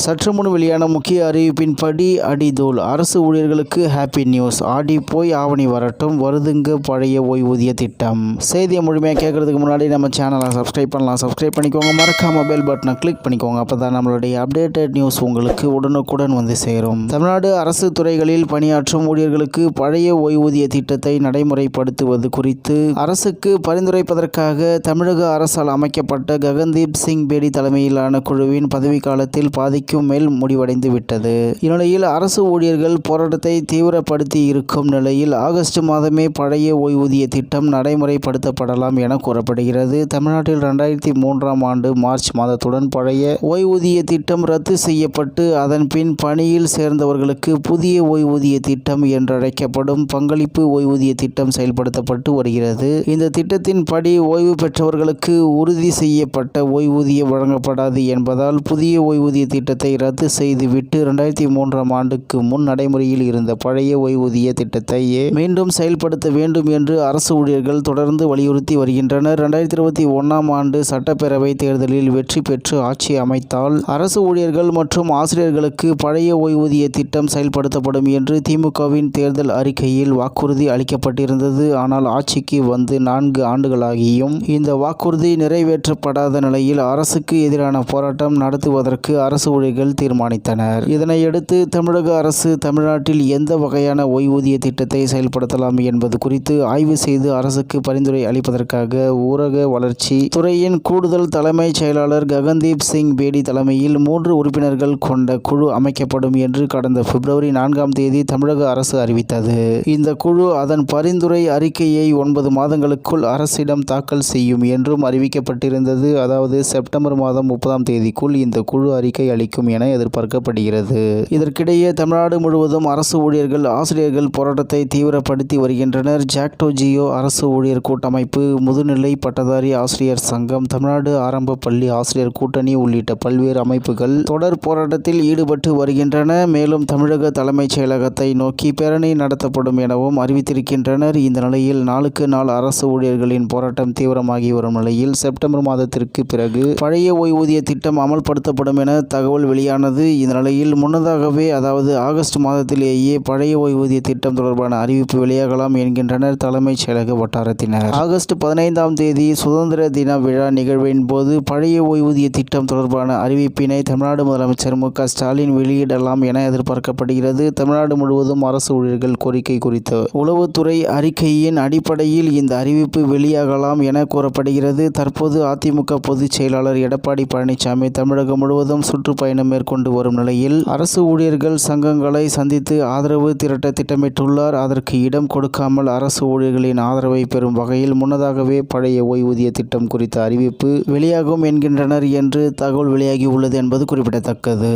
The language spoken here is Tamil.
சற்று முன் வெளியான முக்கிய அறிவிப்பின்படி அடிதோல் அரசு ஊழியர்களுக்கு ஹாப்பி நியூஸ். ஆடி போய் ஆவணி வரட்டும், வருதுங்க பழைய ஓய்வூதிய திட்டம். செய்தியை முழுமையாக கேட்கறதுக்கு முன்னாடி நம்ம சேனலை சப்ஸ்கிரைப் பண்ணலாம். சப்ஸ்கிரைப் பண்ணிக்கோங்க. மறக்காம பெல் பட்டனை கிளிக் பண்ணிக்கோங்க. அப்பதான் நம்மளுடைய அப்டேட்டட் நியூஸ் உங்களுக்கு உடனுக்குடன் வந்து சேரும். தமிழ்நாடு அரசு துறைகளில் பணியாற்றும் ஊழியர்களுக்கு பழைய ஓய்வூதிய திட்டத்தை நடைமுறைப்படுத்துவது குறித்து அரசுக்கு பரிந்துரைப்பதற்காக தமிழக அரசால் அமைக்கப்பட்ட ககன்தீப் சிங் பேடி தலைமையிலான குழுவின் பதவிக்காலத்தில் பாதிக்கும் மேல் முடிவடைந்து விட்டது. இந்நிலையில் அரசு ஊழியர்கள் போராட்டத்தை தீவிரப்படுத்தி இருக்கும் நிலையில் ஆகஸ்ட் மாதமே பழைய ஓய்வூதிய திட்டம் நடைமுறைப்படுத்தப்படலாம் என கூறப்படுகிறது. தமிழ்நாட்டில் 2003ஆம் ஆண்டு மார்ச் மாதத்துடன் பழைய ஓய்வூதிய திட்டம் ரத்து செய்யப்பட்டு அதன் பின் பணியில் சேர்ந்தவர்களுக்கு புதிய ஓய்வூதிய திட்டம் என்றழைக்கப்படும் பங்களிப்பு ஓய்வூதிய திட்டம் செயல்படுத்தப்பட்டு வருகிறது. இந்த திட்டத்தின் படி ஓய்வு பெற்றவர்களுக்கு உறுதி செய்யப்பட்ட ஓய்வூதியம் வழங்கப்படாது என்பதால் புதிய ஓய்வூதிய திட்டத்தை ரத்து செய்துவிட்டு 2003ஆம் ஆண்டுக்கு முன் நடைமுறையில் இருந்த பழைய ஓய்வூதிய திட்டத்தையே மீண்டும் செயல்படுத்த வேண்டும் என்று அரசு ஊழியர்கள் தொடர்ந்து வலியுறுத்தி வருகின்றனர். 2021ஆம் ஆண்டு சட்டப்பேரவை தேர்தலில் வெற்றி பெற்று ஆட்சி அமைத்தால் அரசு ஊழியர்கள் மற்றும் ஆசிரியர்களுக்கு பழைய ஓய்வூதிய திட்டம் செயல்படுத்தப்படும் என்று திமுகவின் தேர்தல் அறிக்கையில் வாக்குறுதி அளிக்கப்பட்டிருந்தது. ஆனால் ஆட்சிக்கு வந்து 4 ஆண்டுகளாகியும் இந்த வாக்குறுதி நிறைவேற்றப்படாத நிலையில் அரசுக்கு எதிரான போராட்டம் நடத்துவதற்கு அரசு ஊழியர்கள் தீர்மானித்தனர். இதனையடுத்து தமிழக அரசு தமிழ்நாட்டில் எந்த வகையான ஓய்வூதிய திட்டத்தை செயல்படுத்தலாம் என்பது குறித்து ஆய்வு செய்து அரசுக்கு பரிந்துரை அளிப்பதற்காக ஊரக வளர்ச்சி துறையின் கூடுதல் தலைமைச் செயலாளர் ககன்தீப் சிங் பேடி தலைமையில் 3 உறுப்பினர்கள் கொண்ட குழு அமைக்கப்படும் என்று கடந்த பிப்ரவரி 4ஆம் தேதி தமிழக அரசு அறிவித்தது. இந்த குழு அதன் பரிந்துரை அறிக்கையை 9 மாதங்களுக்குள் அரசிடம் தாக்கல் செய்யும் என்றும் அறிவிக்கப்பட்டிருந்தது. அதாவது செப்டம்பர் மாதம் 30ஆம் தேதிக்குள் இந்த குழு அறிக்கை அளிக்கும் என எதிர்பார்க்கப்படுகிறது. இதற்கிடையே தமிழ்நாடு முழுவதும் அரசு ஊழியர்கள் ஆசிரியர்கள் போராட்டத்தை தீவிரப்படுத்தி வருகின்றனர். ஜாக்டோ ஜியோ அரசு ஊழியர் கூட்டமைப்பு, முதுநிலை பட்டதாரி ஆசிரியர் சங்கம், தமிழ்நாடு ஆரம்ப பள்ளி ஆசிரியர் கூட்டணி உள்ளிட்ட பல்வேறு அமைப்புகள் தொடர் போராட்டத்தில் ஈடுபட்டு வருகின்றன. மேலும் தமிழக தலைமைச் செயலகத்தை நோக்கி பேரணி நடத்தப்படும் எனவும் அறிவித்திருக்கின்றனர். இந்த நிலையில் நாளுக்கு நாள் அரசு ஊழியர்களின் போராட்டம் தீவிரமாகி வரும் நிலையில் செப்டம்பர் மாதத்திற்கு பிறகு பழைய ஓய்வூதிய திட்டம் அமல்படுத்தப்படும் என தகவல் வெளியானது. இந்த நிலையில் முன்னதாகவே அதாவது ஆகஸ்ட் மாதத்திலேயே பழைய ஓய்வூதிய திட்டம் தொடர்பான அறிவிப்பு வெளியாகலாம் என்கின்றனர் தலைமைச் செயலக வட்டாரத்தினர். ஆகஸ்ட் 15ஆம் தேதி சுதந்திர தின விழா நிகழ்வின் போது பழைய ஓய்வூதிய திட்டம் தொடர்பான அறிவிப்பினை தமிழ்நாடு முதலமைச்சர் மு.க. ஸ்டாலின் வெளியிடலாம் என எதிர்பார்க்கப்படுகிறது. தமிழ்நாடு முழுவதும் அரசு ஊழியர்கள் கோரிக்கை குறித்த உளவுத்துறை அறிக்கையின் அடிப்படையில் இந்த அறிவிப்பு வெளியாகலாம் என கூறப்படுகிறது. தற்போது அதிமுக பொதுச் செயலாளர் எடப்பாடி பழனிசாமி தமிழகம் முழுவதும் சுற்றுப்பயணம் மேற்கொண்டு வரும் நிலையில் அரசு ஊழியர்கள் சங்கங்களை சந்தித்து ஆதரவு திரட்ட திட்டமிட்டுள்ளார். அதற்கு இடம் கொடுக்காமல் அரசு ஊழியர்களின் ஆதரவை பெறும் வகையில் முன்னதாகவே பழைய ஓய்வூதிய திட்டம் குறித்த அறிவிப்பு வெளியாகும் என்கின்றனர் என்று தகவல் வெளியாகி உள்ளது என்பது குறிப்பிடத்தக்கது.